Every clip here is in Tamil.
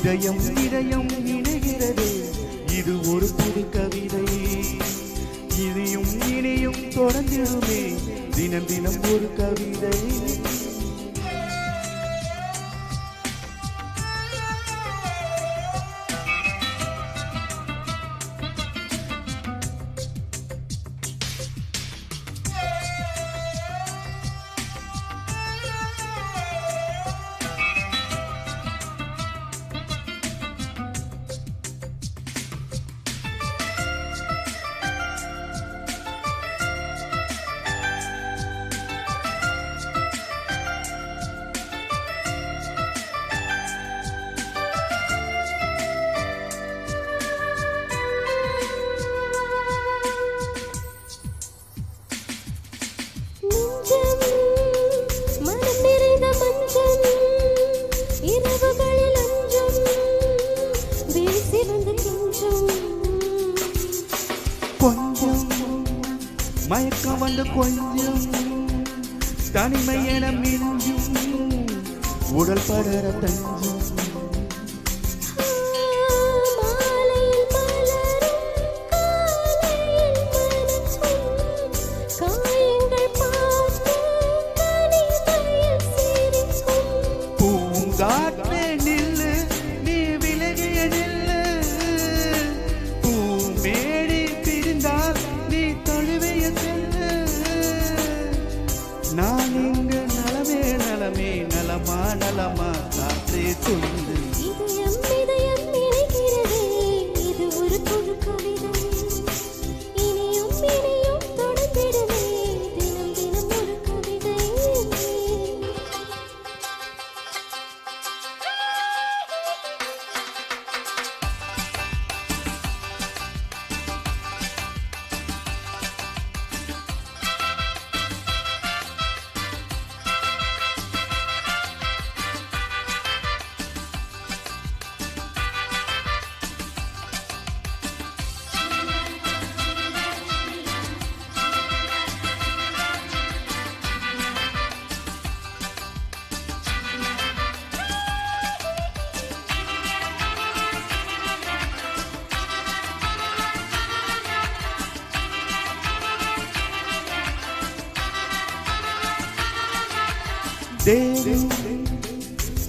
இதயம் இதயம் இணைகிறது, இது ஒரு புது கவிதை. இனியும் இனியும் தொடர்ந்திடுமே, தினம் தினம் ஒரு கவிதை. கொஞ்சம் மயக்கம் வந்து கொஞ்சம் தனிமை என மிஞ்சும், உடல் படர தஞ்சும். பூங்காற்றே நில்லு, நீ விலகிய நில்லு. பூமேடி பிரிந்தால் நீ தழுவிய செல்லு. நான் இங்கு நலமே நலமே, நலமா நலமா காற்றே சொல்லு. இதயம் இதயம் இணைகிறதே, இது ஒரு புது கவிதை. இனியும் இனியும் தொடர்ந்திடுமே, தினம் தினம் ஒரு கவிதை.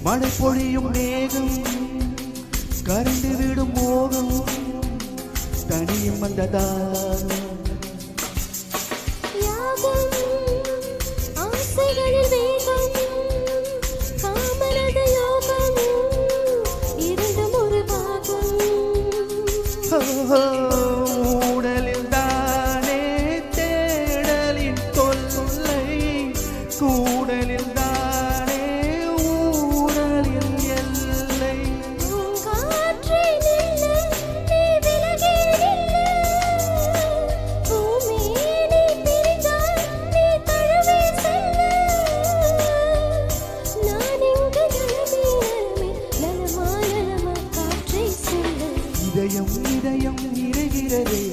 மழை பொழியும் மேகம், கரண்டு விடும் மோகம், தனியும் வந்ததா ஆசைகளில் வேகம், காமரத யோகம், இரண்டும் ஒரு பாகம். உடலில் தானே தேடலின் தொல்லை, கூடலில் இதயம் இதயம் இணைகிறதே,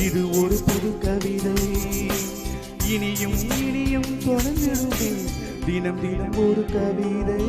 இது ஒரு புது கவிதை. இனியும் இனியும் தொடர்ந்திடுமே, தினம் தினம் ஒரு கவிதை.